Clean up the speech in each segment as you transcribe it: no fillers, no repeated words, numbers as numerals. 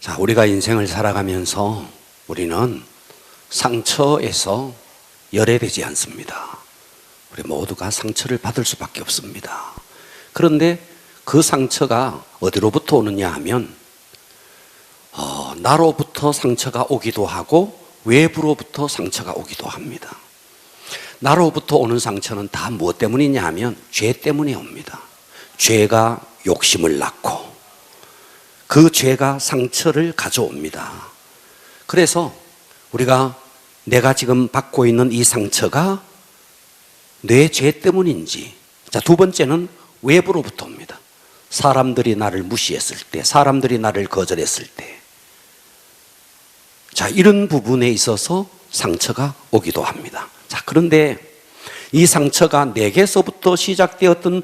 자, 우리가 인생을 살아가면서 우리는 상처에서 열애되지 않습니다. 우리 모두가 상처를 받을 수밖에 없습니다. 그런데 그 상처가 어디로부터 오느냐 하면 나로부터 상처가 오기도 하고 외부로부터 상처가 오기도 합니다. 나로부터 오는 상처는 다 무엇 때문이냐 하면 죄 때문에 옵니다. 죄가 욕심을 낳고 그 죄가 상처를 가져옵니다. 그래서 우리가 내가 지금 받고 있는 이 상처가 내 죄 때문인지, 자, 두 번째는 외부로부터 옵니다. 사람들이 나를 무시했을 때, 사람들이 나를 거절했을 때, 자, 이런 부분에 있어서 상처가 오기도 합니다. 자, 그런데 이 상처가 내게서부터 시작되었던,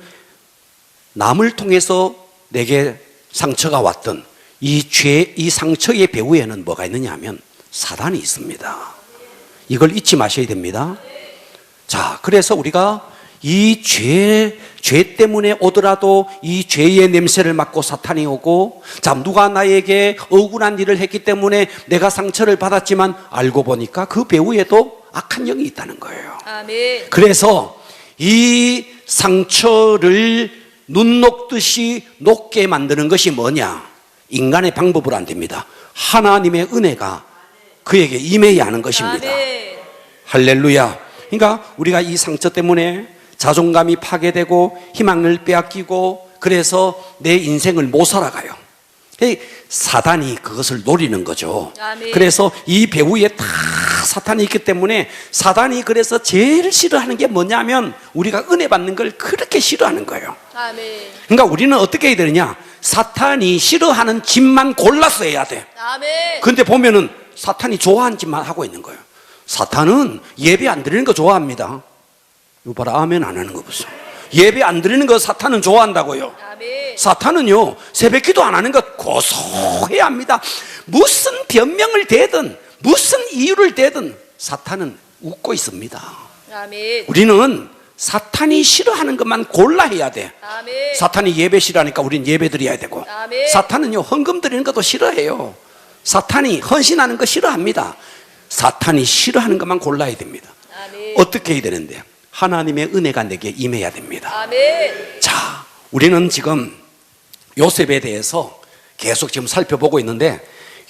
남을 통해서 내게 상처가 왔던 이 상처의 배후에는 뭐가 있느냐 하면 사단이 있습니다. 이걸 잊지 마셔야 됩니다. 자, 그래서 우리가 이 죄 때문에 오더라도 이 죄의 냄새를 맡고 사탄이 오고, 자, 누가 나에게 억울한 일을 했기 때문에 내가 상처를 받았지만 알고 보니까 그 배후에도 악한 영이 있다는 거예요. 아멘. 그래서 이 상처를 눈 녹듯이 녹게 만드는 것이 뭐냐? 인간의 방법으로 안 됩니다. 하나님의 은혜가 그에게 임해야 하는 것입니다. 아멘. 할렐루야. 그러니까 우리가 이 상처 때문에 자존감이 파괴되고 희망을 빼앗기고 그래서 내 인생을 못 살아가요. 사단이 그것을 노리는 거죠. 아멘. 그래서 이 배후에 다 사탄이 있기 때문에, 사단이 그래서 제일 싫어하는 게 뭐냐면 우리가 은혜 받는 걸 그렇게 싫어하는 거예요. 아멘. 그러니까 우리는 어떻게 해야 되느냐? 사탄이 싫어하는 짓만 골라서 해야 돼. 아멘. 근데 보면은 사탄이 좋아하는 짓만 하고 있는 거예요. 사탄은 예배 안 드리는 거 좋아합니다. 이거 봐라, 아멘 안 하는 거 보세요. 예배 안 드리는 거 사탄은 좋아한다고요. 아멘. 사탄은요, 새벽 기도 안 하는 것 고소해야 합니다. 무슨 변명을 대든 무슨 이유를 대든 사탄은 웃고 있습니다. 아멘. 우리는 사탄이 싫어하는 것만 골라해야 돼. 아멘. 사탄이 예배 싫어하니까 우리는 예배 드려야 되고, 아멘. 사탄은요, 헌금 드리는 것도 싫어해요. 사탄이 헌신하는 거 싫어합니다. 사탄이 싫어하는 것만 골라야 됩니다. 아멘. 어떻게 해야 되는데? 하나님의 은혜가 내게 임해야 됩니다. 아멘. 자, 우리는 지금 요셉에 대해서 계속 지금 살펴보고 있는데,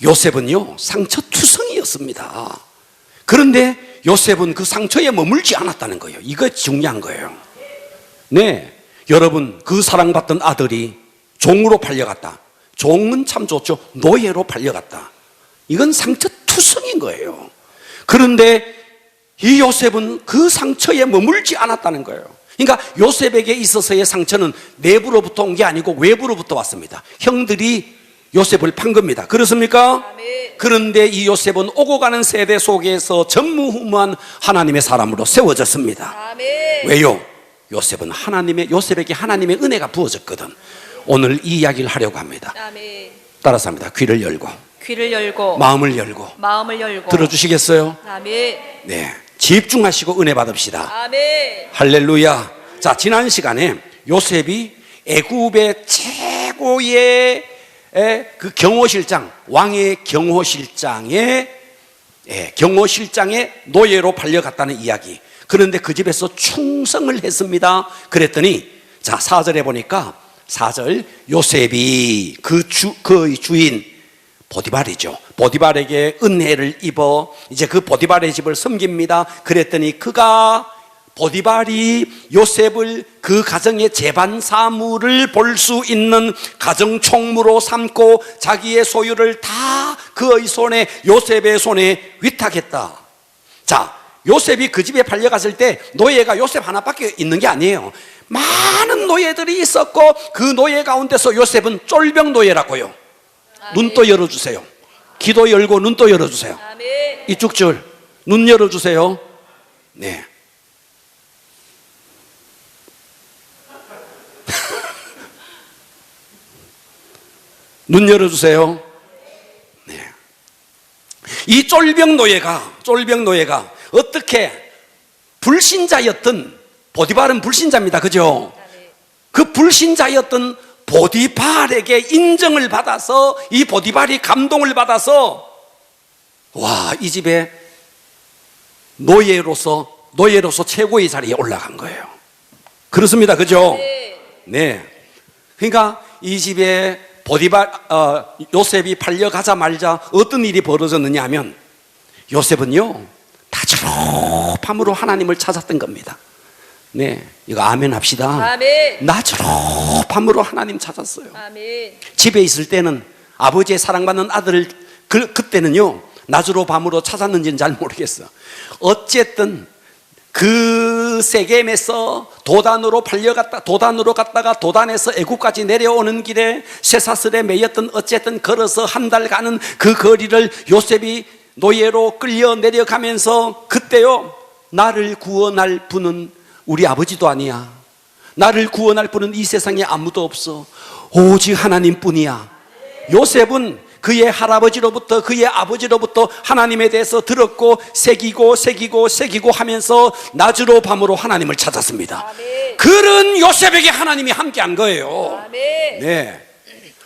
요셉은요, 상처투성이였습니다. 그런데 요셉은 그 상처에 머물지 않았다는 거예요. 이거 중요한 거예요. 네, 여러분, 그 사랑받던 아들이 종으로 팔려갔다. 종은 참 좋죠. 노예로 팔려갔다. 이건 상처투성인 거예요. 그런데 이 요셉은 그 상처에 머물지 않았다는 거예요. 그러니까 요셉에게 있어서의 상처는 내부로부터 온 게 아니고 외부로부터 왔습니다. 형들이 요셉을 판 겁니다. 그렇습니까? 아멘. 그런데 이 요셉은 오고 가는 세대 속에서 전무후무한 하나님의 사람으로 세워졌습니다. 아멘. 왜요? 요셉에게 하나님의 은혜가 부어졌거든. 오늘 이 이야기를 하려고 합니다. 아멘. 따라서 합니다. 귀를 열고, 귀를 열고 마음을 열고, 마음을 열고 들어주시겠어요? 아멘. 네, 집중하시고 은혜 받읍시다. 아멘. 할렐루야. 자, 지난 시간에 요셉이 애굽의 최고의 그 경호실장, 왕의 경호실장의 노예로 팔려갔다는 이야기. 그런데 그 집에서 충성을 했습니다. 그랬더니, 자, 4절에 보니까, 4절, 요셉이 그 주인 보디발이죠. 보디발에게 은혜를 입어 이제 그 보디발의 집을 섬깁니다. 그랬더니 보디발이 요셉을 그 가정의 재반 사무를 볼 수 있는 가정 총무로 삼고 자기의 소유를 다 그의 손에, 요셉의 손에 위탁했다. 자, 요셉이 그 집에 팔려갔을 때 노예가 요셉 하나밖에 있는 게 아니에요. 많은 노예들이 있었고 그 노예 가운데서 요셉은 쫄병 노예라고요. 눈 또 열어주세요. 귀도 열고 눈 또 열어주세요. 아멘. 이쪽 줄 눈 열어주세요. 네. 눈 열어주세요. 네. 이 쫄병 노예가 어떻게 불신자였던, 보디발은 불신자입니다. 그죠? 그 불신자였던 보디발에게 인정을 받아서 이 보디발이 감동을 받아서 와, 이 집에 노예로서 최고의 자리에 올라간 거예요. 그렇습니다. 그죠? 네. 그러니까 이 집에 요셉이 팔려가자마자 어떤 일이 벌어졌느냐 하면 요셉은요, 낮으로밤으로 하나님을 찾았던 겁니다. 네, 이거 아멘 합시다. 아멘. 낮으로밤으로 하나님 찾았어요. 아멘. 집에 있을 때는 아버지의 사랑받는 아들을 그때는요, 낮으로 밤으로 찾았는지는 잘 모르겠어. 어쨌든 그 세겜에서 도단으로 갔다가 도단에서 애굽까지 내려오는 길에 쇠사슬에 매였던 어쨌든 걸어서 한 달 가는 그 거리를 요셉이 노예로 끌려 내려가면서 그때요, 나를 구원할 분은 우리 아버지도 아니야. 나를 구원할 분은 이 세상에 아무도 없어. 오직 하나님뿐이야. 요셉은 그의 할아버지로부터 그의 아버지로부터 하나님에 대해서 들었고 새기고 하면서 낮으로 밤으로 하나님을 찾았습니다. 아멘. 그런 요셉에게 하나님이 함께한 거예요. 아멘. 네,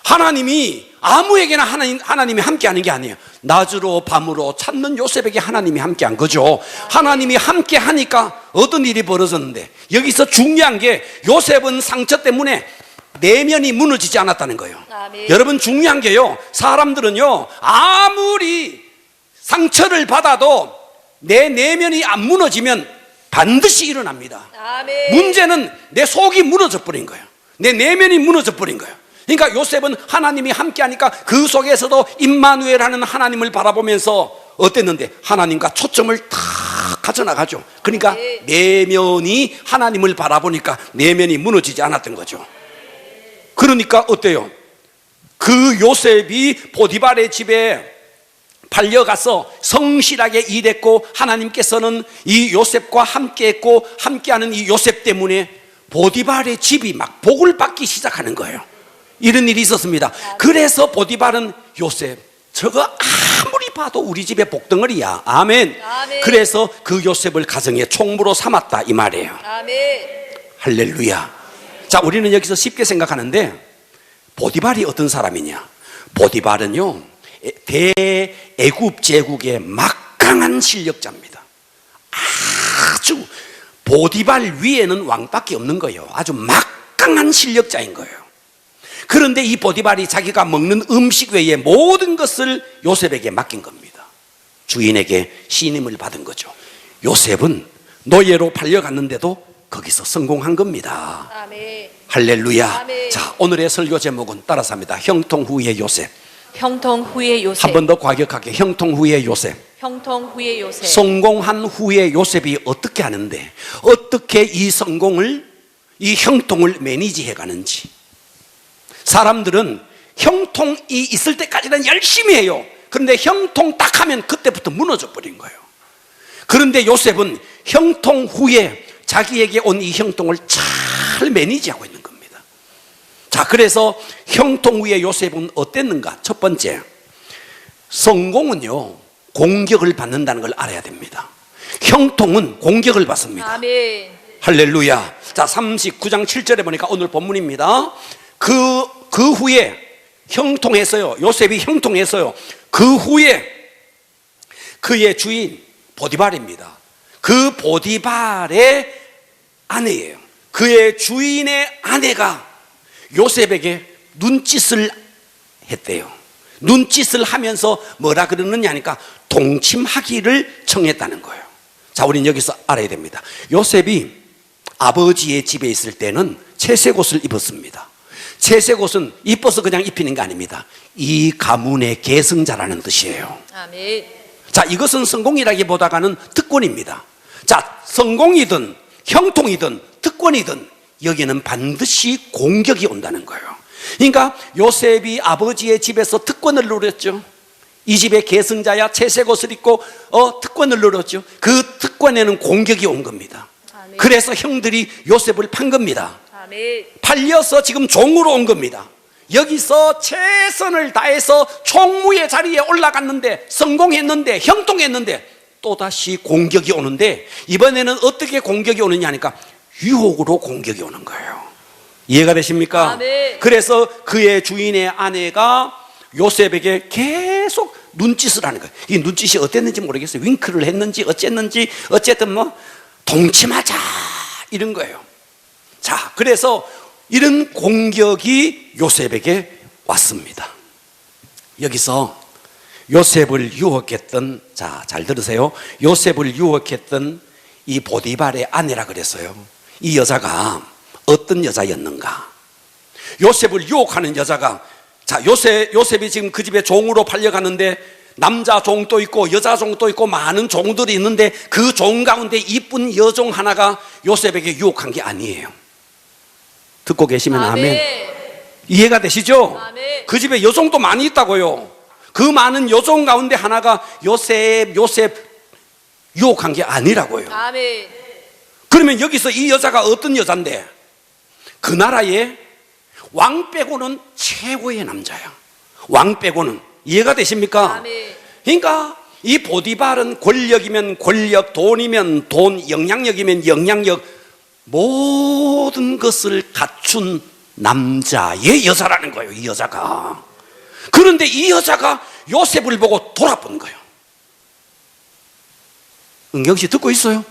하나님이 아무에게나 하나님이 함께하는 게 아니에요. 낮으로 밤으로 찾는 요셉에게 하나님이 함께한 거죠. 하나님이 함께하니까 어떤 일이 벌어졌는데, 여기서 중요한 게 요셉은 상처 때문에 내면이 무너지지 않았다는 거예요. 아멘. 여러분, 중요한 게요, 사람들은요 아무리 상처를 받아도 내 내면이 안 무너지면 반드시 일어납니다. 아멘. 문제는 내 속이 무너져 버린 거예요. 내 내면이 무너져 버린 거예요. 그러니까 요셉은 하나님이 함께하니까 그 속에서도 임마누엘하는 하나님을 바라보면서 어땠는데, 하나님과 초점을 탁 가져나가죠. 그러니까 내면이 하나님을 바라보니까 내면이 무너지지 않았던 거죠. 그러니까 어때요? 그 요셉이 보디발의 집에 팔려가서 성실하게 일했고, 하나님께서는 이 요셉과 함께했고, 함께하는 이 요셉 때문에 보디발의 집이 막 복을 받기 시작하는 거예요. 이런 일이 있었습니다. 그래서 보디발은 요셉, 저거 아무리 봐도 우리 집의 복덩어리야. 아멘. 아멘. 그래서 그 요셉을 가정의 총무로 삼았다, 이 말이에요. 아멘. 할렐루야. 자, 우리는 여기서 쉽게 생각하는데, 보디발이 어떤 사람이냐? 보디발은요, 대애굽 제국의 막강한 실력자입니다. 아주 보디발 위에는 왕밖에 없는 거예요. 아주 막강한 실력자인 거예요. 그런데 이 보디발이 자기가 먹는 음식 외에 모든 것을 요셉에게 맡긴 겁니다. 주인에게 신임을 받은 거죠. 요셉은 노예로 팔려갔는데도 거기서 성공한 겁니다. 아멘. 할렐루야. 아멘. 자, 오늘의 설교 제목은 따라서 합니다. 형통 후의 요셉. 형통 후의 요셉. 한 번 더 과격하게, 형통 후의 요셉. 형통 후의 요셉. 성공한 후에 요셉이 어떻게 하는데, 어떻게 이 성공을, 이 형통을 매니지해 가는지. 사람들은 형통이 있을 때까지는 열심히 해요. 그런데 형통 딱 하면 그때부터 무너져 버린 거예요. 그런데 요셉은 형통 후에 자기에게 온 이 형통을 잘 매니지하고 있는 겁니다. 자, 그래서 형통 후에 요셉은 어땠는가? 첫 번째, 성공은요, 공격을 받는다는 걸 알아야 됩니다. 형통은 공격을 받습니다. 아멘. 할렐루야. 자, 39장 7절에 보니까 오늘 본문입니다. 그 후에 형통했어요. 요셉이 형통했어요. 그 후에 그의 주인 보디발입니다. 그 보디발의 아내예요. 그의 주인의 아내가 요셉에게 눈짓을 했대요. 눈짓을 하면서 뭐라 그러느냐 하니까 동침하기를 청했다는 거예요. 자, 우리는 여기서 알아야 됩니다. 요셉이 아버지의 집에 있을 때는 채색옷을 입었습니다. 채색옷은 이뻐서 그냥 입히는 게 아닙니다. 이 가문의 계승자라는 뜻이에요. 아멘. 자, 이것은 성공이라기보다는 특권입니다. 자, 성공이든 형통이든 특권이든 여기는 반드시 공격이 온다는 거예요. 그러니까 요셉이 아버지의 집에서 특권을 누렸죠. 이 집의 계승자야, 채색옷을 입고 특권을 누렸죠. 그 특권에는 공격이 온 겁니다. 아멘. 그래서 형들이 요셉을 판 겁니다. 아멘. 팔려서 지금 종으로 온 겁니다. 여기서 최선을 다해서 총무의 자리에 올라갔는데, 성공했는데, 형통했는데 또다시 공격이 오는데, 이번에는 어떻게 공격이 오느냐 하니까 유혹으로 공격이 오는 거예요. 이해가 되십니까? 아멘. 그래서 그의 주인의 아내가 요셉에게 계속 눈짓을 하는 거예요. 이 눈짓이 어땠는지 모르겠어요. 윙크를 했는지 어쨌는지 어쨌든 뭐 동침하자 이런 거예요. 자, 그래서 이런 공격이 요셉에게 왔습니다. 여기서 요셉을 유혹했던, 자, 잘 들으세요. 요셉을 유혹했던 이 보디발의 아내라 그랬어요. 이 여자가 어떤 여자였는가? 요셉을 유혹하는 여자가, 자, 요셉이 지금 그 집에 종으로 팔려가는데 남자 종도 있고 여자 종도 있고 많은 종들이 있는데 그 종 가운데 이쁜 여종 하나가 요셉에게 유혹한 게 아니에요. 듣고 계시면 아멘. 이해가 되시죠? 아멘. 그 집에 여종도 많이 있다고요. 그 많은 여종 가운데 하나가 요셉 유혹한 게 아니라고요. 아멘. 그러면 여기서 이 여자가 어떤 여잔데? 그 나라의 왕 빼고는 최고의 남자야. 왕 빼고는. 이해가 되십니까? 아멘. 그러니까 이 보디발은 권력이면 권력, 돈이면 돈, 영향력이면 영향력, 모든 것을 갖춘 남자의 여자라는 거예요. 이 여자가. 그런데 이 여자가 요셉을 보고 돌아본 거예요. 은경씨 듣고 있어요?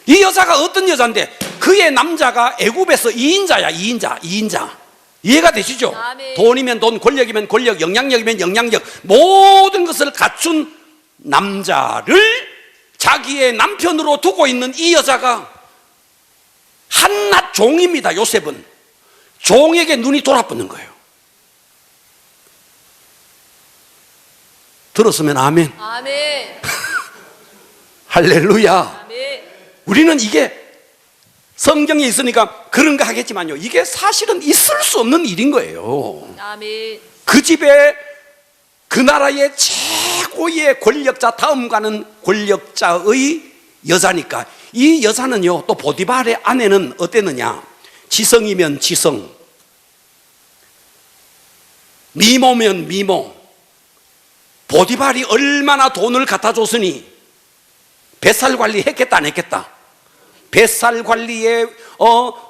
이 여자가 어떤 여자인데 그의 남자가 애굽에서 2인자. 이해가 되시죠? 아멘. 돈이면 돈, 권력이면 권력, 영향력이면 영향력, 모든 것을 갖춘 남자를 자기의 남편으로 두고 있는 이 여자가 한낱 종입니다. 요셉은 종에게 눈이 돌아붙는 거예요. 들었으면 아멘. 아멘. 할렐루야. 아멘. 우리는 이게 성경에 있으니까 그런가 하겠지만요, 이게 사실은 있을 수 없는 일인 거예요. 아멘. 그 집에 그 나라의 최고의 권력자, 다음 가는 권력자의 여자니까. 이 여자는요, 또 보디발의 아내는 어땠느냐? 지성이면 지성, 미모면 미모. 보디발이 얼마나 돈을 갖다 줬으니 뱃살 관리 했겠다 안 했겠다? 뱃살 관리에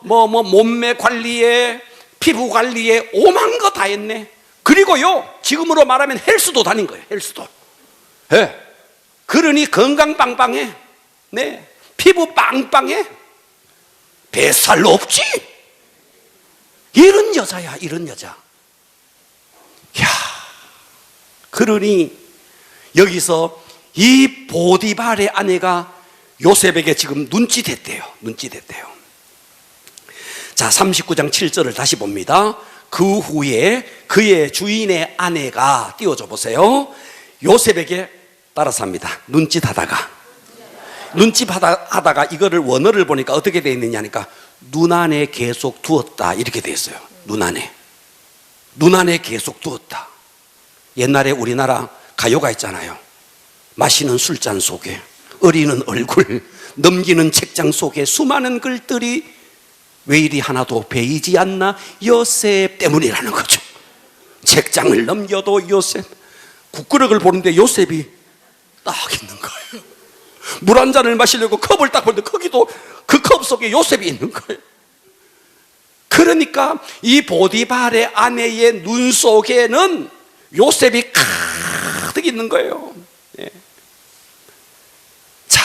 몸매 관리에 피부 관리에 오만 거 다 했네. 그리고요, 지금으로 말하면 헬스도 다닌 거예요. 헬스도. 네. 그러니 건강 빵빵해. 네. 피부 빵빵해. 뱃살 없지. 이런 여자야, 이런 여자. 야, 그러니 여기서 이 보디발의 아내가 요셉에게 지금 눈짓했대요. 자, 39장 7절을 다시 봅니다. 그 후에 그의 주인의 아내가, 띄워줘 보세요. 요셉에게 따라서 합니다. 눈짓하다가 이거를 원어를 보니까 어떻게 되어 있느냐니까 눈 안에 계속 두었다 이렇게 되어 있어요. 눈 안에 계속 두었다. 옛날에 우리나라 가요가 있잖아요. 마시는 술잔 속에 어리는 얼굴, 넘기는 책장 속에 수많은 글들이 왜 이리 하나도 베이지 않나? 요셉 때문이라는 거죠. 책장을 넘겨도 요셉, 국그릇을 보는데 요셉이 딱 있는 거예요. 물 한 잔을 마시려고 컵을 딱 보는데 거기도 그 컵 속에 요셉이 있는 거예요. 그러니까 이 보디발의 아내의 눈 속에는 요셉이 가득 있는 거예요. 예. 자,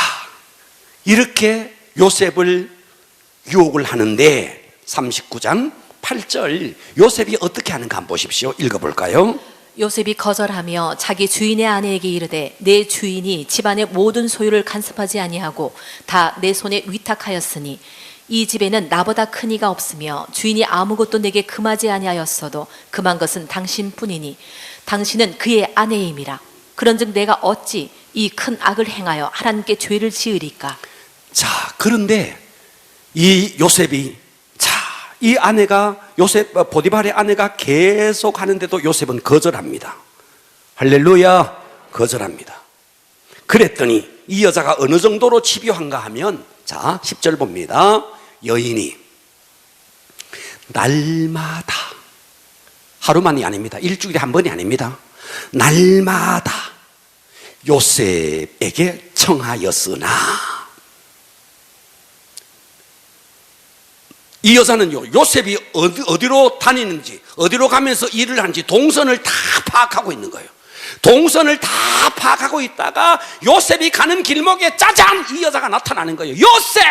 이렇게 요셉을 유혹을 하는데 39장 8절 요셉이 어떻게 하는가 한번 보십시오. 읽어볼까요? 요셉이 거절하며 자기 주인의 아내에게 이르되 내 주인이 집안의 모든 소유를 간섭하지 아니하고 다 내 손에 위탁하였으니 이 집에는 나보다 큰 이가 없으며 주인이 아무것도 내게 금하지 아니하였어도 금한 것은 당신뿐이니 당신은 그의 아내임이라. 그런즉 내가 어찌 이 큰 악을 행하여 하나님께 죄를 지으리까? 자, 그런데 이 요셉이, 자, 이 아내가 보디발의 아내가 계속 하는데도 요셉은 거절합니다. 할렐루야, 거절합니다. 그랬더니 이 여자가 어느 정도로 집요한가 하면, 자, 10절 봅니다. 여인이 날마다, 하루만이 아닙니다. 일주일에 한 번이 아닙니다. 날마다 요셉에게 청하였으나 이 여자는요, 요셉이 어디로 다니는지, 어디로 가면서 일을 하는지 동선을 다 파악하고 있는 거예요. 동선을 다 파악하고 있다가 요셉이 가는 길목에 짜잔! 이 여자가 나타나는 거예요. 요셉!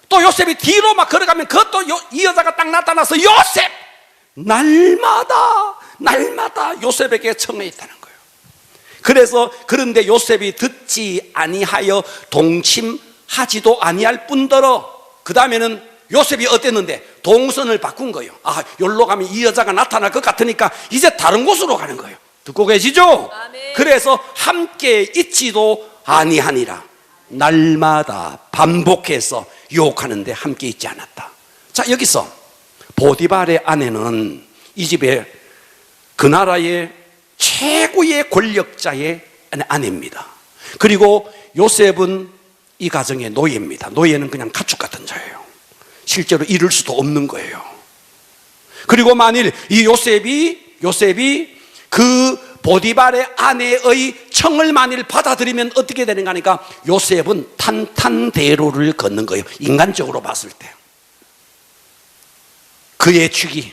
또 요셉이 뒤로 막 걸어가면 그것도 이 여자가 딱 나타나서 요셉! 날마다 요셉에게 청해 있다는 거예요. 그래서 그런데 요셉이 듣지 아니하여 동침하지도 아니할 뿐더러 그 다음에는 요셉이 어땠는데 동선을 바꾼 거예요. 아, 여기로 가면 이 여자가 나타날 것 같으니까 이제 다른 곳으로 가는 거예요. 듣고 계시죠? 아멘. 그래서 함께 있지도 아니하니라. 날마다 반복해서 유혹하는데 함께 있지 않았다. 자, 여기서 보디발의 아내는 이 집에 그 나라의 최고의 권력자의 아내입니다. 그리고 요셉은 이 가정의 노예입니다. 노예는 그냥 가축 같은 자예요. 실제로 이룰 수도 없는 거예요. 그리고 만일 이 요셉이 그 보디발의 아내의 청을 만일 받아들이면 어떻게 되는가 하니까 요셉은 탄탄대로를 걷는 거예요. 인간적으로 봤을 때 그의 chức위,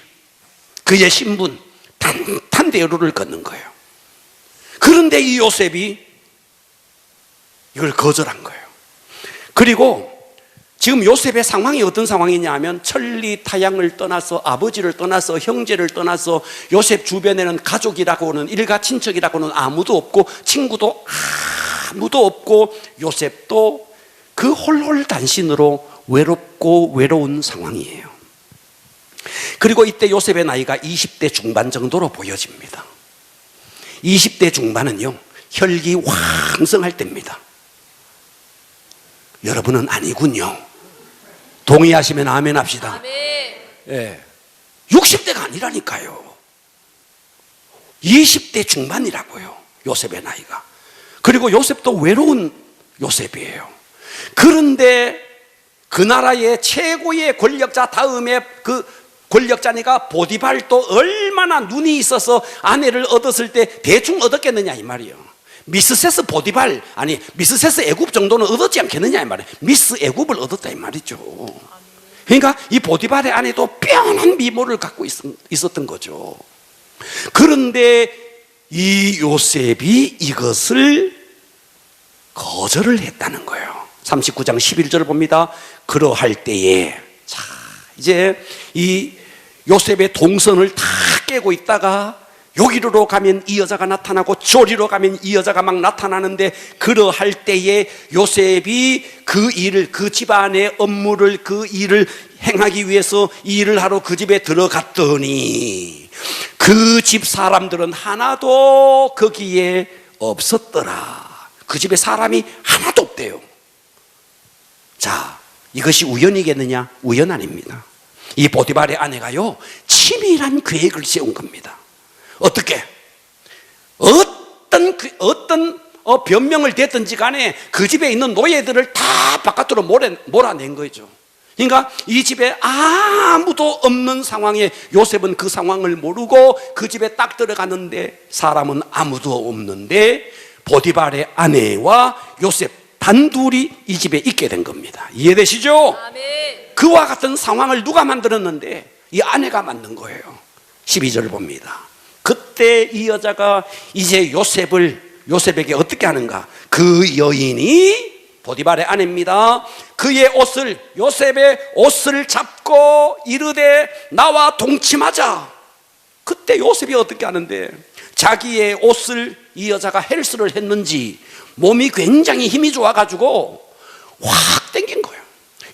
그의 신분, 탄탄대로를 걷는 거예요. 그런데 이 요셉이 이걸 거절한 거예요. 그리고 지금 요셉의 상황이 어떤 상황이냐 하면 천리타양을 떠나서 아버지를 떠나서 형제를 떠나서 요셉 주변에는 가족이라고는 일가 친척이라고는 아무도 없고 친구도 아무도 없고 요셉도 그 홀홀단신으로 외롭고 외로운 상황이에요. 그리고 이때 요셉의 나이가 20대 중반 정도로 보여집니다. 20대 중반은요, 혈기 왕성할 때입니다. 여러분은 아니군요. 동의하시면 아멘 합시다. 아멘. 예. 60대가 아니라니까요. 20대 중반이라고요. 요셉의 나이가. 그리고 요셉도 외로운 요셉이에요. 그런데 그 나라의 최고의 권력자 다음에 그 권력자니까 보디발도 얼마나 눈이 있어서 아내를 얻었을 때 대충 얻었겠느냐 이 말이에요. 미스세스 보디발, 아니 미스세스 애굽 정도는 얻었지 않겠느냐 이 말이에요. 미스 애굽을 얻었다 이 말이죠. 그러니까 이 보디발의 아내도 뼈한 미모를 갖고 있었던 거죠. 그런데 이 요셉이 이것을 거절을 했다는 거예요. 39장 11절을 봅니다. 그러할 때에, 자, 이제 이 요셉의 동선을 다 깨고 있다가 여기로 가면 이 여자가 나타나고 저리로 가면 이 여자가 막 나타나는데, 그러할 때에 요셉이 그 일을, 그 집안의 업무를, 그 일을 행하기 위해서 이 일을 하러 그 집에 들어갔더니 그 집 사람들은 하나도 거기에 없었더라. 그 집에 사람이 하나도 없대요. 자, 이것이 우연이겠느냐? 우연 아닙니다. 이 보디발의 아내가요, 치밀한 계획을 세운 겁니다. 어떻게? 어떤 변명을 댔든지 간에 그 집에 있는 노예들을 다 바깥으로 몰아낸 거죠. 그러니까 이 집에 아무도 없는 상황에 요셉은 그 상황을 모르고 그 집에 딱 들어갔는데 사람은 아무도 없는데 보디발의 아내와 요셉 단둘이 이 집에 있게 된 겁니다. 이해되시죠? 아멘. 그와 같은 상황을 누가 만들었는데 이 아내가 만든 거예요. 12절 봅니다. 그때 이 여자가 이제 요셉에게 어떻게 하는가? 그 여인이 보디발의 아내입니다. 그의 옷을, 요셉의 옷을 잡고 이르되 나와 동침하자. 그때 요셉이 어떻게 하는데, 자기의 옷을 이 여자가 헬스를 했는지 몸이 굉장히 힘이 좋아가지고 확 당긴 거예요.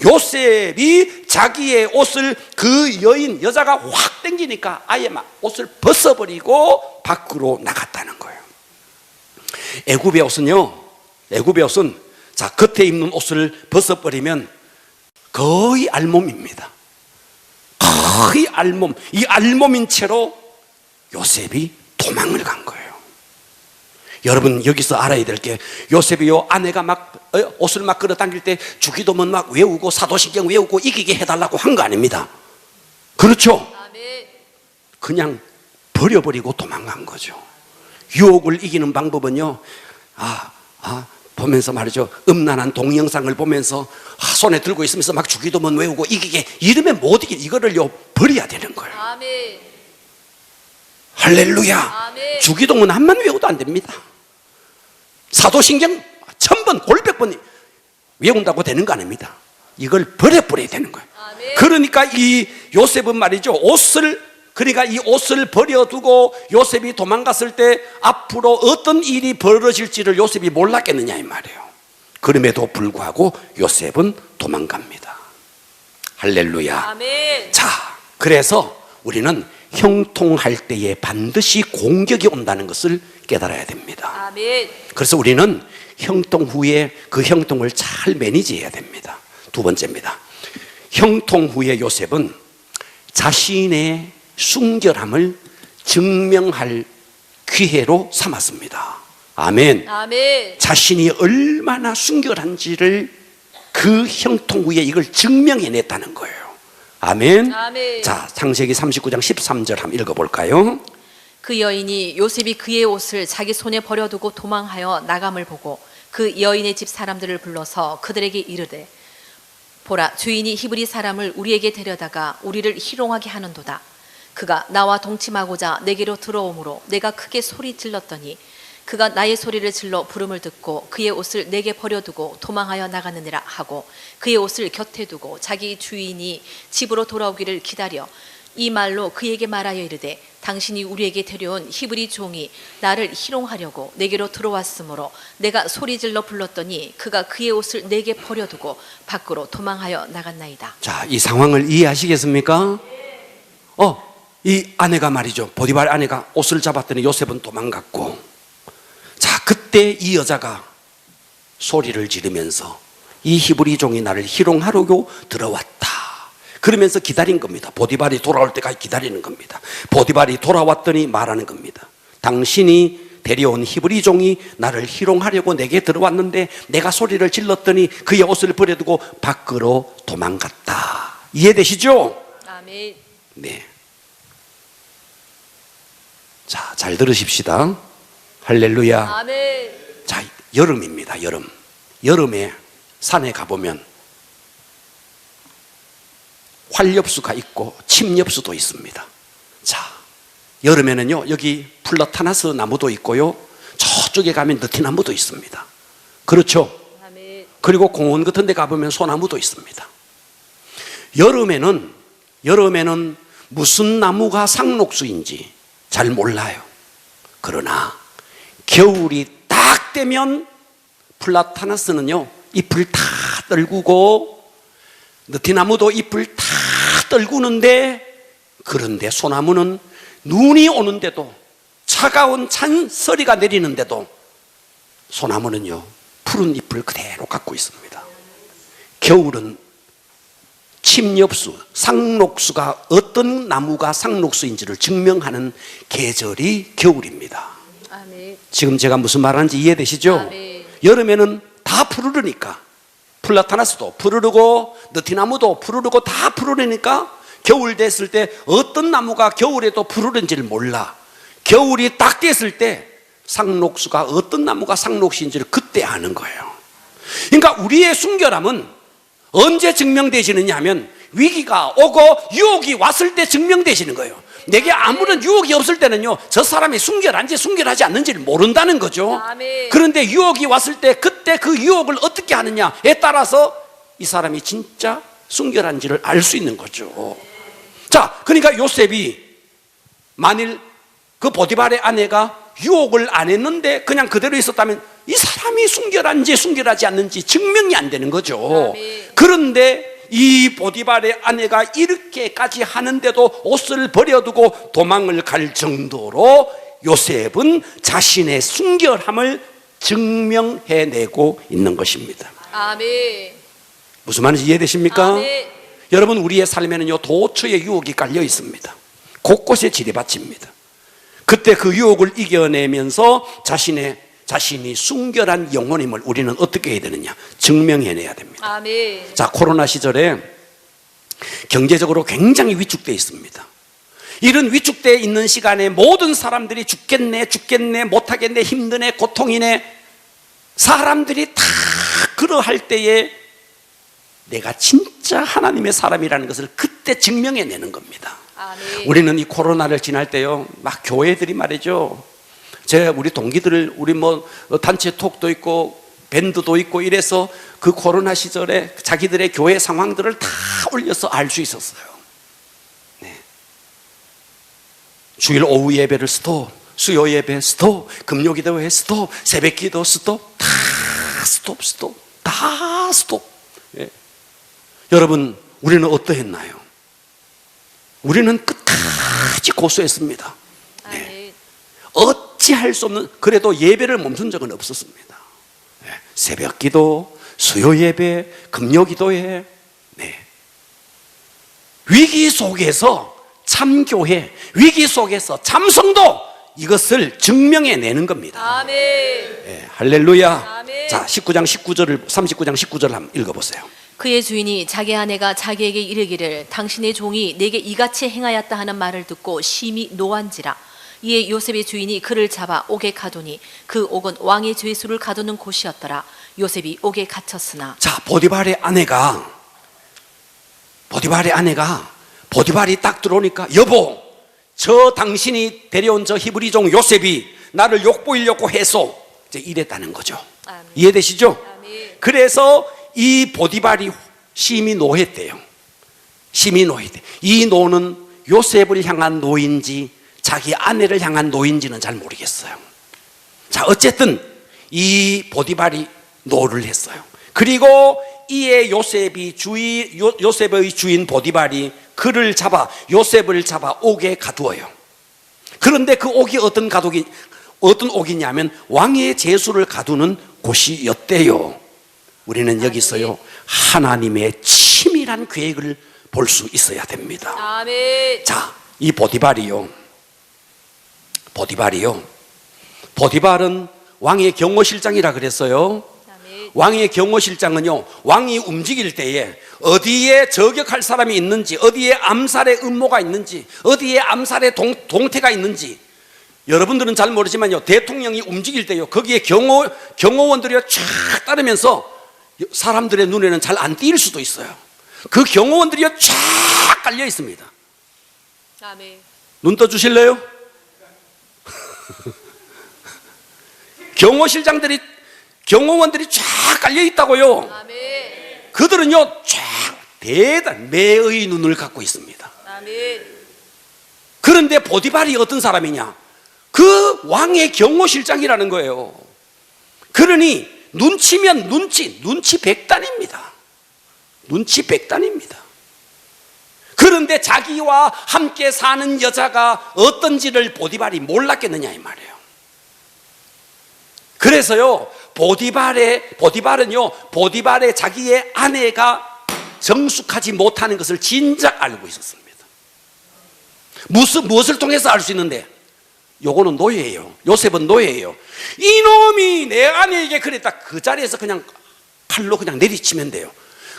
요셉이 자기의 옷을 그 여자가 확 당기니까 아예 막 옷을 벗어버리고 밖으로 나갔다는 거예요. 애굽의 옷은 자, 겉에 입는 옷을 벗어버리면 거의 알몸입니다. 거의 알몸. 이 알몸인 채로 요셉이 도망을 간 거예요. 여러분, 여기서 알아야 될 게, 요셉이요, 아내가 막 옷을 막 끌어당길 때 주기도문 막 외우고 사도신경 외우고 이기게 해달라고 한 거 아닙니다. 그렇죠? 아멘. 그냥 버려버리고 도망간 거죠. 유혹을 이기는 방법은요, 보면서 말이죠. 음란한 동영상을 보면서 손에 들고 있으면서 막 주기도문 외우고 이기게 이러면 못 이기 이거를요 버려야 되는 거예요. 아멘. 할렐루야. 아멘. 주기도문 한만 외워도 안 됩니다. 사도신경 1000번 골백번 외운다고 되는 거 아닙니다. 이걸 버려야 되는 거예요. 아멘. 그러니까 이 요셉은 말이죠. 그러니까 이 옷을 버려두고 요셉이 도망갔을 때 앞으로 어떤 일이 벌어질지를 요셉이 몰랐겠느냐 이 말이에요. 그럼에도 불구하고 요셉은 도망갑니다. 할렐루야. 아멘. 자, 그래서 우리는 형통할 때에 반드시 공격이 온다는 것을 깨달아야 됩니다. 아멘. 그래서 우리는 형통 후에 그 형통을 잘 매니지해야 됩니다. 두 번째입니다. 형통 후에 요셉은 자신의 순결함을 증명할 기회로 삼았습니다. 아멘. 아멘. 자신이 얼마나 순결한지를 그 형통 후에 이걸 증명해냈다는 거예요. 아멘. 아멘. 자, 창세기 39장 13절 한번 읽어볼까요? 그 여인이 요셉이 그의 옷을 자기 손에 버려두고 도망하여 나감을 보고 그 여인의 집 사람들을 불러서 그들에게 이르되 보라, 주인이 히브리 사람을 우리에게 데려다가 우리를 희롱하게 하는도다. 그가 나와 동침하고자 내게로 들어오므로 내가 크게 소리 질렀더니 그가 나의 소리를 질러 부름을 듣고 그의 옷을 내게 버려두고 도망하여 나가느니라 하고 그의 옷을 곁에 두고 자기 주인이 집으로 돌아오기를 기다려 이 말로 그에게 말하여 이르되 당신이 우리에게 데려온 히브리 종이 나를 희롱하려고 내게로 들어왔으므로 내가 소리질러 불렀더니 그가 그의 옷을 내게 버려두고 밖으로 도망하여 나갔나이다. 자, 이 상황을 이해하시겠습니까? 이 아내가 말이죠. 보디발 아내가 옷을 잡았더니 요셉은 도망갔고, 자, 그때 이 여자가 소리를 지르면서 이 히브리 종이 나를 희롱하려고 들어왔다. 그러면서 기다린 겁니다. 보디발이 돌아올 때까지 기다리는 겁니다. 보디발이 돌아왔더니 말하는 겁니다. 당신이 데려온 히브리 종이 나를 희롱하려고 내게 들어왔는데 내가 소리를 질렀더니 그의 옷을 버려두고 밖으로 도망갔다. 이해되시죠? 아멘. 네. 자, 잘 들으십시다. 할렐루야. 아멘. 자, 여름입니다. 여름에 산에 가보면 활엽수가 있고 침엽수도 있습니다. 자, 여름에는요, 여기 플라타나스 나무도 있고요, 저쪽에 가면 느티나무도 있습니다. 그렇죠? 아멘. 그리고 공원 같은 데 가보면 소나무도 있습니다. 여름에는 무슨 나무가 상록수인지 잘 몰라요. 그러나 겨울이 딱 되면 플라타나스는요, 잎을 다 떨구고 느티나무도 잎을 다 떨구는데, 그런데 소나무는 눈이 오는데도, 차가운 찬서리가 내리는데도 소나무는요 푸른 잎을 그대로 갖고 있습니다. 겨울은 침엽수, 상록수가 어떤 나무가 상록수인지를 증명하는 계절이 겨울입니다. 아멘. 지금 제가 무슨 말하는지 이해되시죠? 아멘. 여름에는 다 푸르르니까, 플라타나스도 푸르르고 느티나무도 푸르르고 다 푸르르니까 겨울 됐을 때 어떤 나무가 겨울에도 푸르른지를 몰라. 겨울이 딱 됐을 때 상록수가 어떤 나무가 상록수인지를 그때 아는 거예요. 그러니까 우리의 순결함은 언제 증명되시느냐 하면 위기가 오고 유혹이 왔을 때 증명되시는 거예요. 내게 아무런 유혹이 없을 때는요, 저 사람이 순결한지 순결하지 않는지를 모른다는 거죠. 아멘. 그런데 유혹이 왔을 때 그때 그 유혹을 어떻게 하느냐에 따라서 이 사람이 진짜 순결한지를 알 수 있는 거죠. 자, 그러니까 요셉이 만일 그 보디발의 아내가 유혹을 안 했는데 그냥 그대로 있었다면 이 사람이 순결한지 순결하지 않는지 증명이 안 되는 거죠. 아멘. 그런데 이 보디발의 아내가 이렇게까지 하는데도 옷을 버려두고 도망을 갈 정도로 요셉은 자신의 순결함을 증명해내고 있는 것입니다. 아멘. 무슨 말인지 이해되십니까? 아멘. 여러분, 우리의 삶에는요 도처에 유혹이 깔려 있습니다. 곳곳에 지뢰밭입니다. 그때 그 유혹을 이겨내면서 자신이 순결한 영혼임을 우리는 어떻게 해야 되느냐? 증명해내야 됩니다. 아멘. 자, 코로나 시절에 경제적으로 굉장히 위축되어 있습니다. 이런 위축되어 있는 시간에 모든 사람들이 죽겠네, 못하겠네, 힘드네, 고통이네, 사람들이 다 그러할 때에 내가 진짜 하나님의 사람이라는 것을 그때 증명해내는 겁니다. 아멘. 우리는 이 코로나를 지날 때요, 막 교회들이 말이죠, 우리 동기들을, 우리 뭐 단체 톡도 있고 밴드도 있고 이래서 그 코로나 시절에 자기들의 교회 상황들을 다 올려서 알 수 있었어요. 네. 주일 오후 예배를 스톱, 수요 예배 스톱, 금요기도회 스톱, 새벽기도 스톱, 다 스톱, 다 스톱. 예. 여러분, 우리는 어떠했나요? 우리는 끝까지 고수했습니다. 네. 어찌할 수 없는, 그래도 예배를 멈춘 적은 없었습니다. 네. 새벽기도, 수요 예배, 금요기도회. 네. 위기 속에서 참교회, 위기 속에서 참성도 이것을 증명해내는 겁니다. 아멘. 네. 할렐루야. 아멘. 자, 19장 19절을 39장 19절 한번 읽어보세요. 그의 주인이 자기 아내가 자기에게 이르기를 당신의 종이 내게 이같이 행하였다 하는 말을 듣고 심히 노한지라. 이에 요셉의 주인이 그를 잡아 옥에 가두니 그 옥은 왕의 죄수를 가두는 곳이었더라. 요셉이 옥에 갇혔으나. 자, 보디발의 아내가 보디발이 딱 들어오니까, 여보, 저 당신이 데려온 저 히브리 종 요셉이 나를 욕보이려고 해서 이제 이랬다는 거죠. 아멘. 이해되시죠? 아멘. 그래서 이 보디발이 심히 노했대요. 심히 노했대. 이 노는 요셉을 향한 노인지 자기 아내를 향한 노인지는 잘 모르겠어요. 자, 어쨌든 이 보디발이 노를 했어요. 그리고 이에 요셉의 주인 보디발이 그를 잡아, 요셉을 잡아 옥에 가두어요. 그런데 그 옥이 어떤 옥이냐면 왕의 제수를 가두는 곳이었대요. 우리는 여기서요, 하나님의 치밀한 계획을 볼 수 있어야 됩니다. 아멘. 자, 이 보디발은 왕의 경호실장이라 그랬어요. 아멘. 왕의 경호실장은요, 왕이 움직일 때에 어디에 저격할 사람이 있는지, 어디에 암살의 음모가 있는지, 어디에 암살의 동태가 있는지, 여러분들은 잘 모르지만요, 대통령이 움직일 때요, 거기에 경호원들이 쫙 따르면서 사람들의 눈에는 잘 안 띄일 수도 있어요. 그 경호원들이 쫙 깔려 있습니다. 아멘. 눈 떠 주실래요? 경호원들이 쫙 깔려 있다고요. 아멘. 그들은요, 쫙 매의 눈을 갖고 있습니다. 아멘. 그런데 보디발이 어떤 사람이냐? 그 왕의 경호실장이라는 거예요. 그러니 눈치면 눈치 백단입니다. 눈치 백단입니다. 그런데 자기와 함께 사는 여자가 어떤지를 보디발이 몰랐겠느냐 이 말이에요. 그래서요, 보디발의 자기의 아내가 정숙하지 못하는 것을 진작 알고 있었습니다. 무엇을 통해서 알 수 있는데? 요거는 노예예요. 요셉은 노예예요. 이놈이 내 아내에게 그랬다. 그 자리에서 그냥 칼로 그냥 내리치면 돼요.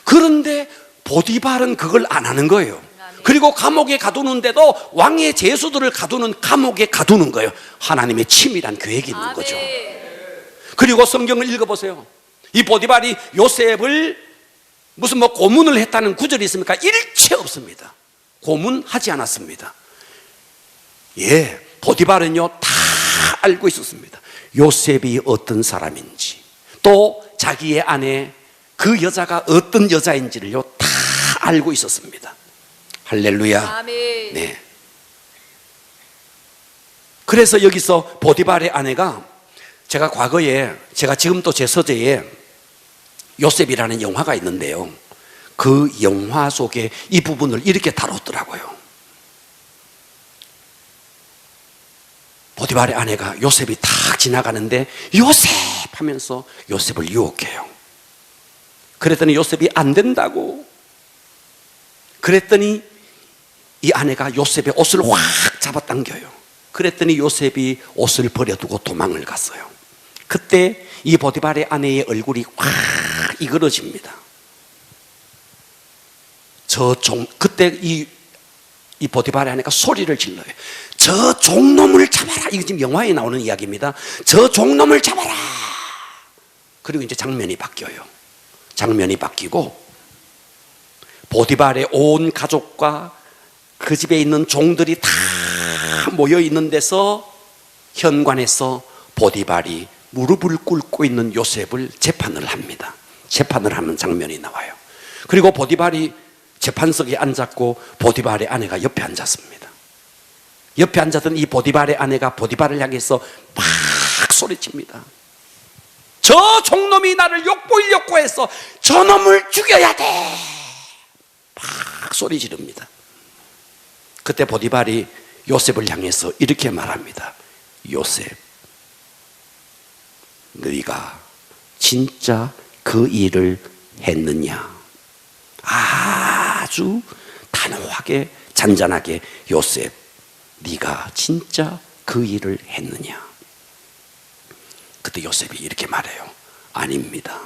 그런데 보디발은 그걸 안 하는 거예요. 그리고 감옥에 가두는데도 왕의 제수들을 가두는 감옥에 가두는 거예요. 하나님의 치밀한 계획이 있는 거죠. 그리고 성경을 읽어보세요. 이 보디발이 요셉을 무슨 고문을 했다는 구절이 있습니까? 일체 없습니다. 고문하지 않았습니다. 예, 보디발은요 다 알고 있었습니다. 요셉이 어떤 사람인지, 또 자기의 아내 그 여자가 어떤 여자인지를요 다 알고 있었습니다. 할렐루야. 아멘. 네. 그래서 여기서 보디발의 아내가, 제가 과거에, 제가 지금 또 제 서재에 요셉이라는 영화가 있는데요, 그 영화 속에 이 부분을 이렇게 다뤘더라고요. 보디발의 아내가 요셉이 탁 지나가는데 요셉 하면서 요셉을 유혹해요. 그랬더니 요셉이 안 된다고. 그랬더니 이 아내가 요셉의 옷을 확 잡아당겨요. 그랬더니 요셉이 옷을 버려두고 도망을 갔어요. 그때 이 보디발의 아내의 얼굴이 확 이그러집니다. 그때 이 보디발의 아내가 소리를 질러요. 저 종놈을 잡아라. 이거 지금 영화에 나오는 이야기입니다. 저 종놈을 잡아라. 그리고 이제 장면이 바뀌어요. 장면이 바뀌고 보디발의 온 가족과 그 집에 있는 종들이 다 모여 있는 데서 현관에서 보디발이 무릎을 꿇고 있는 요셉을 재판을 합니다. 재판을 하는 장면이 나와요. 그리고 보디발이 재판석에 앉았고 보디발의 아내가 옆에 앉았습니다. 옆에 앉았던 이 보디발의 아내가 보디발을 향해서 막 소리칩니다. 저 종놈이 나를 욕보이려고 해서 저놈을 죽여야 돼. 막 소리 지릅니다. 그때 보디발이 요셉을 향해서 이렇게 말합니다. 요셉, 너희가 진짜 그 일을 했느냐? 아주 단호하게 잔잔하게, 요셉, 네가 진짜 그 일을 했느냐? 그때 요셉이 이렇게 말해요. 아닙니다.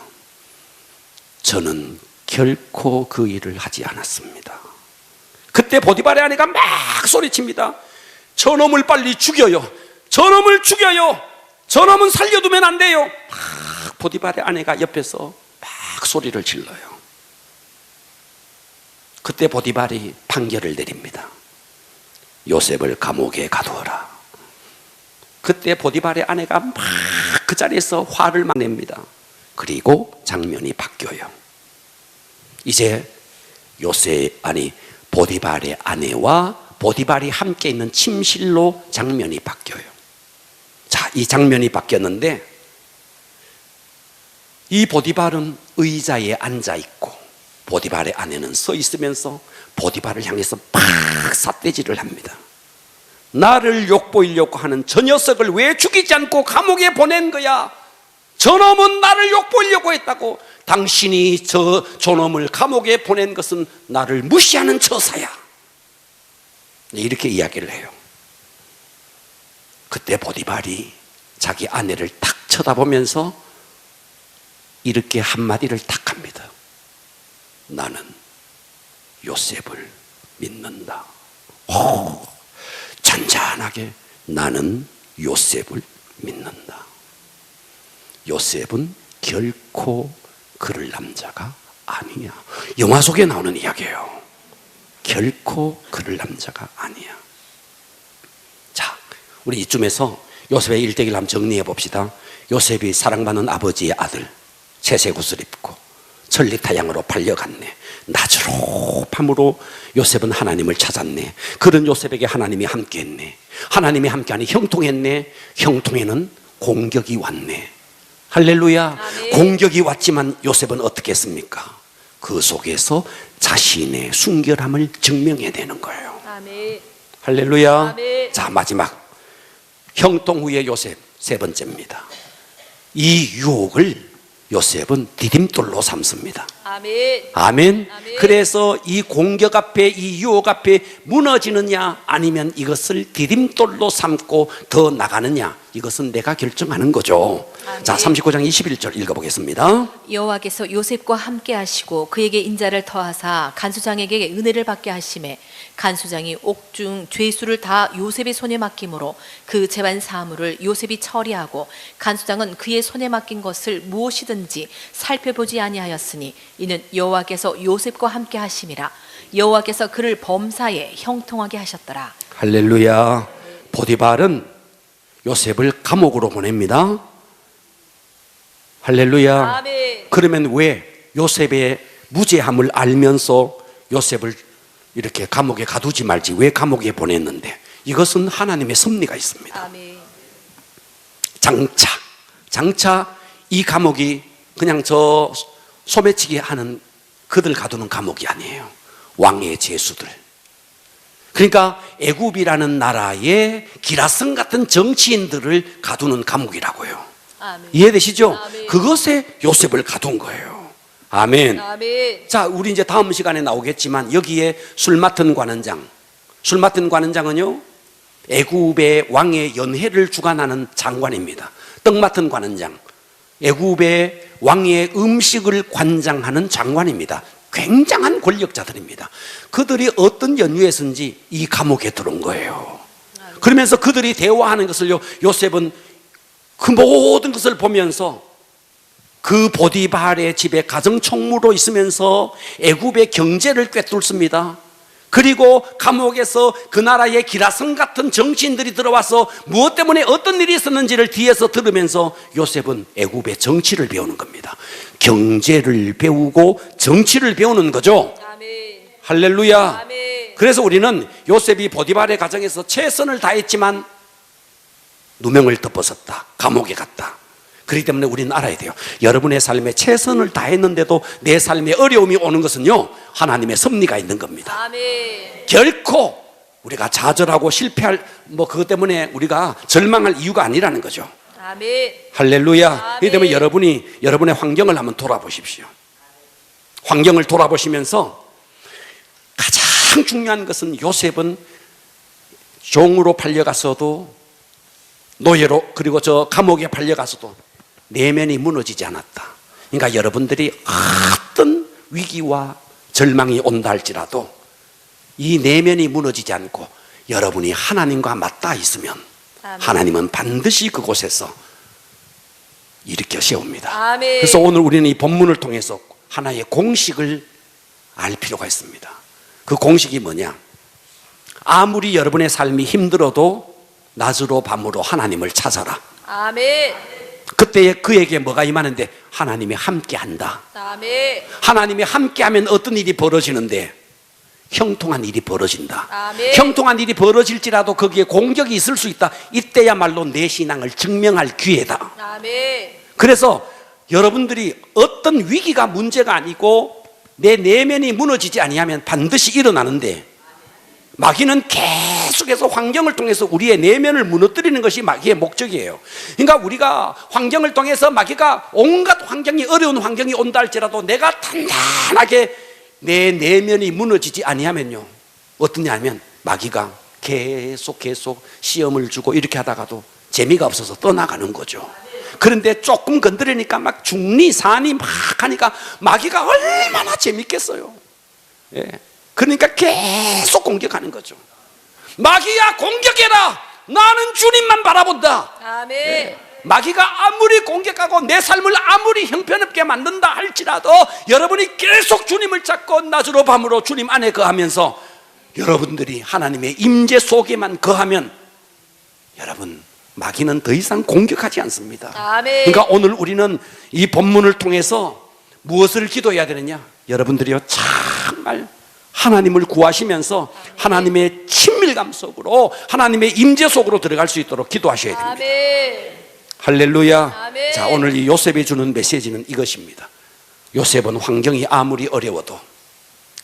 저는 결코 그 일을 하지 않았습니다. 그때 보디발의 아내가 막 소리칩니다. 저놈을 빨리 죽여요. 저놈을 죽여요. 저놈은 살려두면 안 돼요. 막 보디발의 아내가 옆에서 막 소리를 질러요. 그때 보디발이 판결을 내립니다. 요셉을 감옥에 가두어라. 그때 보디발의 아내가 막 그 자리에서 화를 막 냅니다. 그리고 장면이 바뀌어요. 이제 보디발의 아내와 보디발이 함께 있는 침실로 장면이 바뀌어요. 자, 이 장면이 바뀌었는데 이 보디발은 의자에 앉아 있고 보디발의 아내는 서 있으면서 보디발을 향해서 팍 삿대질을 합니다. 나를 욕보이려고 하는 저 녀석을 왜 죽이지 않고 감옥에 보낸 거야? 저놈은 나를 욕보이려고 했다고. 당신이 저놈을 감옥에 보낸 것은 나를 무시하는 처사야. 이렇게 이야기를 해요. 그때 보디발이 자기 아내를 탁 쳐다보면서 이렇게 한마디를 탁 합니다. 나는 요셉을 믿는다. 잔잔하게 나는 요셉을 믿는다. 요셉은 결코 그럴 남자가 아니야. 영화 속에 나오는 이야기예요. 결코 그럴 남자가 아니야. 자, 우리 이쯤에서 요셉의 일대기를 한번 정리해 봅시다. 요셉이 사랑받는 아버지의 아들, 채색옷을 입고 천리타양으로 팔려갔네. 나주로함으로 요셉은 하나님을 찾았네. 그런 요셉에게 하나님이 함께했네. 하나님이 함께하니 형통했네. 형통에는 공격이 왔네. 할렐루야. 아멘. 공격이 왔지만 요셉은 어떻게 했습니까? 그 속에서 자신의 순결함을 증명해야 되는 거예요. 아멘. 할렐루야. 아멘. 자, 마지막 형통 후의 요셉, 세 번째입니다. 이 유혹을 요셉은 디딤돌로 삼습니다. 아멘. 아멘. 아멘. 그래서 이 공격 앞에, 이 유혹 앞에 무너지느냐 아니면 이것을 디딤돌로 삼고 더 나가느냐, 이것은 내가 결정하는 거죠. 아멘. 자, 39장 21절 읽어보겠습니다. 여호와께서 요셉과 함께 하시고 그에게 인자를 더하사 간수장에게 은혜를 받게 하심에 간수장이 옥중 죄수를 다 요셉의 손에 맡김으로 그 재반 사물을 요셉이 처리하고 간수장은 그의 손에 맡긴 것을 무엇이든지 살펴보지 아니하였으니 이는 여호와께서 요셉과 함께 하심이라. 여호와께서 그를 범사에 형통하게 하셨더라. 할렐루야. 보디발은 요셉을 감옥으로 보냅니다. 할렐루야. 아멘. 그러면 왜 요셉의 무죄함을 알면서 요셉을 이렇게 감옥에 가두지 말지 왜 감옥에 보냈는데? 이것은 하나님의 섭리가 있습니다. 아멘. 장차 이 감옥이 그냥 저 소매치기 하는 그들 가두는 감옥이 아니에요. 왕의 죄수들. 그러니까 애굽이라는 나라의 기라성 같은 정치인들을 가두는 감옥이라고요. 아멘. 이해되시죠? 아멘. 그것에 요셉을 가둔 거예요. 아멘. 아멘. 자, 우리 이제 다음 시간에 나오겠지만 여기에 술 맡은 관원장은요 애굽의 왕의 연회를 주관하는 장관입니다. 떡 맡은 관원장, 애굽의 왕의 음식을 관장하는 장관입니다. 굉장한 권력자들입니다. 그들이 어떤 연유에서인지 이 감옥에 들어온 거예요. 그러면서 그들이 대화하는 것을요 요셉은 그 모든 것을 보면서 그 보디발의 집에 가정총무로 있으면서 애굽의 경제를 꿰뚫습니다. 그리고 감옥에서 그 나라의 기라성 같은 정치인들이 들어와서 무엇 때문에 어떤 일이 있었는지를 뒤에서 들으면서 요셉은 애굽의 정치를 배우는 겁니다. 경제를 배우고 정치를 배우는 거죠. 아멘. 할렐루야. 아멘. 그래서 우리는 요셉이 보디발의 가정에서 최선을 다했지만 누명을 덮었었다. 감옥에 갔다. 그렇기 때문에 우리는 알아야 돼요. 여러분의 삶에 최선을 다했는데도 내 삶에 어려움이 오는 것은요, 하나님의 섭리가 있는 겁니다. 아멘. 결코 우리가 좌절하고 실패할 그것 때문에 우리가 절망할 이유가 아니라는 거죠. 아멘. 할렐루야. 그렇기 때문에 여러분의 환경을 한번 돌아보십시오. 환경을 돌아보시면서 가장 중요한 것은 요셉은 종으로 팔려가서도 노예로, 그리고 저 감옥에 팔려가서도 내면이 무너지지 않았다. 그러니까 여러분들이 어떤 위기와 절망이 온다 할지라도 이 내면이 무너지지 않고 여러분이 하나님과 맞닿아 있으면 아멘. 하나님은 반드시 그곳에서 일으켜 세웁니다. 아멘. 그래서 오늘 우리는 이 본문을 통해서 하나의 공식을 알 필요가 있습니다. 그 공식이 뭐냐? 아무리 여러분의 삶이 힘들어도 낮으로 밤으로 하나님을 찾아라. 아멘. 그때 그에게 뭐가 임하는데? 하나님이 함께한다. 아멘. 하나님이 함께하면 어떤 일이 벌어지는데? 형통한 일이 벌어진다. 아멘. 형통한 일이 벌어질지라도 거기에 공격이 있을 수 있다. 이때야말로 내 신앙을 증명할 기회다. 아멘. 그래서 여러분들이 어떤 위기가 문제가 아니고 내 내면이 무너지지 아니하면 반드시 일어나는데, 마귀는 계속해서 환경을 통해서 우리의 내면을 무너뜨리는 것이 마귀의 목적이에요. 그러니까 우리가 환경을 통해서 마귀가 온갖 환경이, 어려운 환경이 온다 할지라도 내가 단단하게 내 내면이 무너지지 아니하면요, 어떠냐면 마귀가 계속 시험을 주고 이렇게 하다가도 재미가 없어서 떠나가는 거죠. 그런데 조금 건드리니까 막 중리 산이 막 하니까 마귀가 얼마나 재밌겠어요. 예. 그러니까 계속 공격하는 거죠. 마귀야, 공격해라. 나는 주님만 바라본다. 아멘. 마귀가 아무리 공격하고 내 삶을 아무리 형편없게 만든다 할지라도 여러분이 계속 주님을 찾고 낮으로 밤으로 주님 안에 거하면서 여러분들이 하나님의 임재 속에만 거하면 여러분, 마귀는 더 이상 공격하지 않습니다. 아멘. 그러니까 오늘 우리는 이 본문을 통해서 무엇을 기도해야 되느냐? 여러분들이요, 정말 하나님을 구하시면서 하나님의 친밀감 속으로, 하나님의 임재 속으로 들어갈 수 있도록 기도하셔야 됩니다. 아멘. 할렐루야. 아멘. 자, 오늘 이 요셉이 주는 메시지는 이것입니다. 요셉은 환경이 아무리 어려워도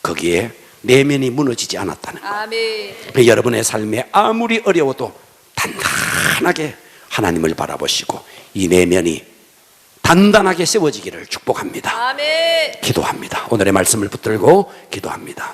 거기에 내면이 무너지지 않았다는 것. 아멘. 여러분의 삶에 아무리 어려워도 단단하게 하나님을 바라보시고 이 내면이 단단하게 세워지기를 축복합니다. 아멘. 기도합니다. 오늘의 말씀을 붙들고 기도합니다.